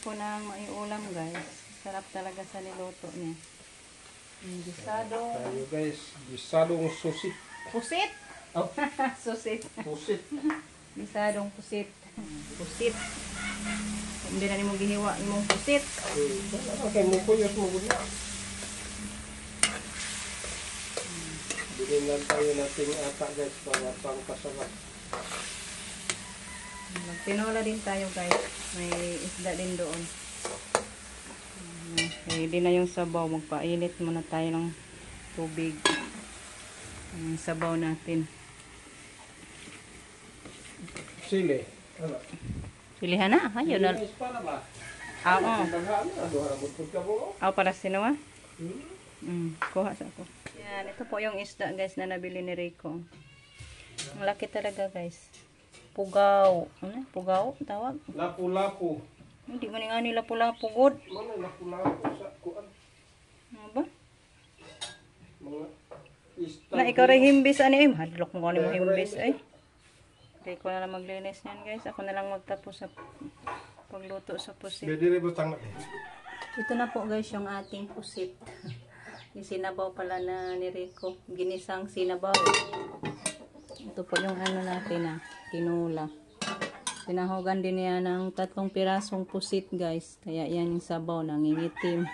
ko ng maiulam guys. Sarap talaga sa niluto niya. Gisado. Tayo guys, gisadong susit. Pusit! Oh. Susit. Pusit. Gisadong pusit. Pusit. Hindi na ni mo gihiwa imong pusit. Okay, mo ko yung mo na. Bilhin lang tayo nating ata guys para pang kasarap. Magtinola din tayo guys. May isda din doon. Ready na yung sabaw. Magpainit muna tayo ng tubig. Ang sabaw natin. Sili. Ano? Pilihan na. Ayun na. Para ba? Oo. Para sino kuha sa ako. Yan. Ito po yung isda guys na nabili ni Rico. Ang laki talaga guys. Pugaw. Ano? Pugaw? Tawag? Lapu-lapu. Hindi man nga nila lapu-lapu good. Ano lapu-lapu sa kuan? Ano ba? Mga isda. Na ikaw rin himbis ani eh. Hadlok mo kung mo himbis eh. Okay ko na lang maglinis yan guys. Ako na lang magtapos sa pagluto sa pusit. Pwede rin butang na. Ito na po guys yung ating pusit. Yung sinabaw pala na ni Rico. Ginisang sinabaw. Ito po yung ano natin tinula. Pinahugan din niya ng 3 pirasong pusit guys. Kaya yan yung sabaw, nangingitim.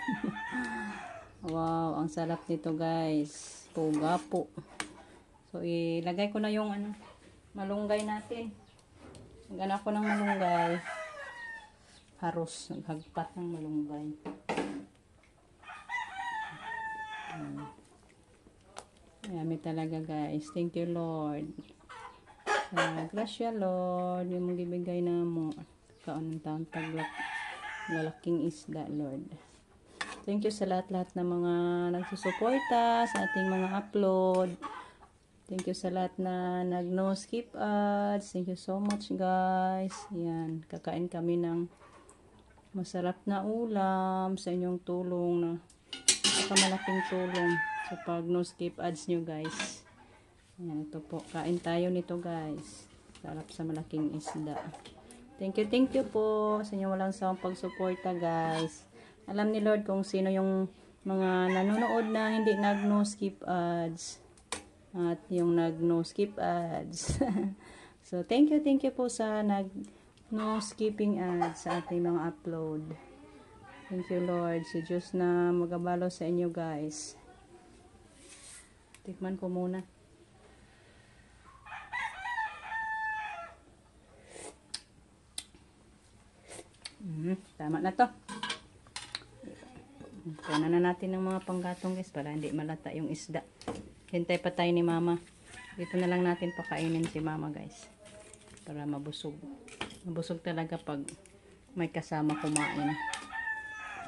Wow, ang sarap nito guys. Puga po. So ilagay ko na yung malunggay natin. Nagana ko ng malunggay. Haros, naghagpat ng malunggay. Yummy talaga guys. Thank you Lord. Gracias Lord. Yung magibigay na mo. Kaon ng taong taglak. Lalaking isda Lord. Thank you sa lahat-lahat ng mga nagsusuporta sa ating mga upload. Thank you sa lahat na nag-no skip ads. Thank you so much guys. Yan. Kakain kami ng masarap na ulam sa inyong tulong na malaking tulong sa pag no skip ads nyo guys. Yan, ito po. Kain tayo nito guys. Sarap sa malaking isda. Thank you po sa inyong walang sawang pagsuporta guys. Alam ni Lord kung sino yung mga nanonood na hindi nag no skip ads at yung nag no skip ads. So thank you po sa nag no skipping ads sa ating mga upload. Thank you Lord. Si Diyos na magabalo sa inyo guys. Tikman ko muna. Tama na to. Kunan na natin ng mga panggatong guys para hindi malata yung isda. Hintay pa tayo ni mama. Dito na lang natin pakainin si mama guys. Para mabusog. Mabusog talaga pag may kasama kumain.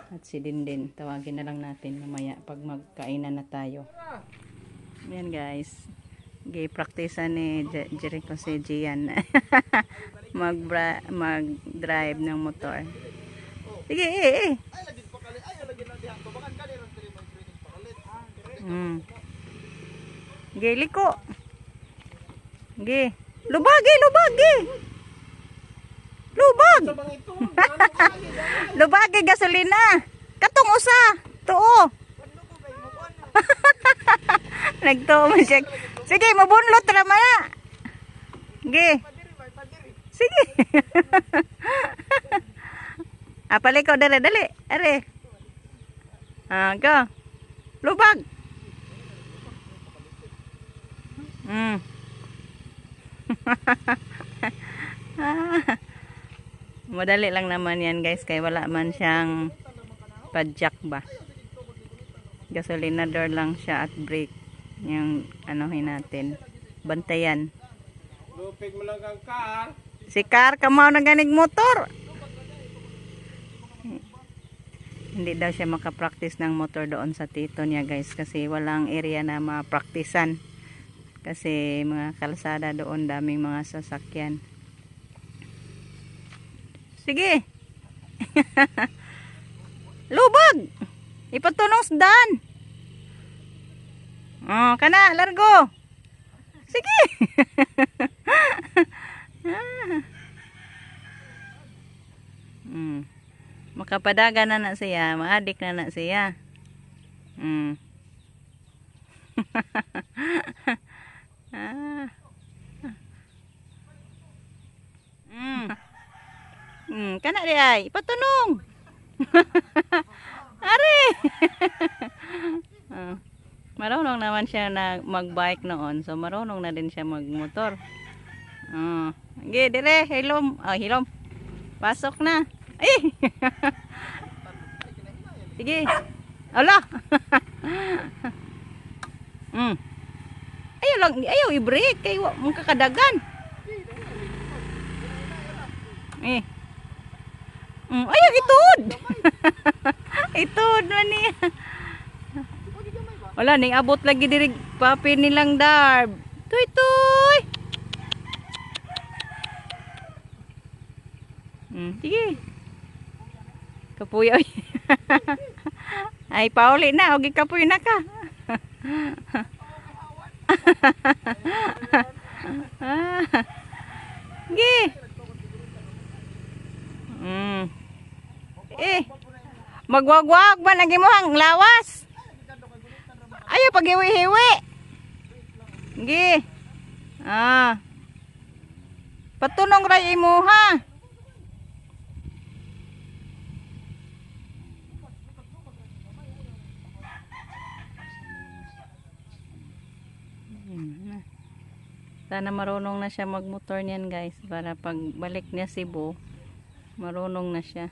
At si Dindin. Tawagin na lang natin mamaya pag magkainan na tayo. Ayan guys. Practice ni Jericho si Gian. mag-drive ng motor. Sige, Ge, liko. Ge. Lubag. Lubag. Lubag gasolina. Katong usa. Tuo. Nagtuo man siya. Sige, mabunlot ra man na. Ge. Sige. Paliko dali. Are. Go. Lubag. Madali lang naman yan guys, kaya wala man siyang padjak ba. Gasolinador lang siya at brake. Yung anuhin natin. Bantayan. Lupig mo lang kang car. Si car, kamaw na ganig motor. Hindi daw siya makapractice ng motor doon sa tito niya guys, kasi walang area na mapraktisan. Kasi mga kalsada doon, daming mga sasakyan. Sige. Lubag. Ipatunong sa daan. Kana, largo. Sige. Makapadagan na siya, maadik na siya. Ah. Kana di ay, patunong. Are. Marunong naman siya na mag-bike noon, so marunong na din siya mag-motor. Sige, dire, hilom. Hilom. Pasok na. Ay. Sige. Ala. Ayaw lang, ayaw i-break kay mong kakadagan. Ayaw itud. Itud man niya. Wala ning abot lagi diri papi nilang darb. Tuy tuy. Sige. Kapuy oy. Ay pauli na, og kapuy na ka. Gi. Magwagwag ba lagi mo hang lawas? Ayaw pag-hiwi-hiwi. Gi. Patunong ray imo ha. Sana marunong na siya magmotor niyan guys, para pag balik niya Cebu marunong na siya.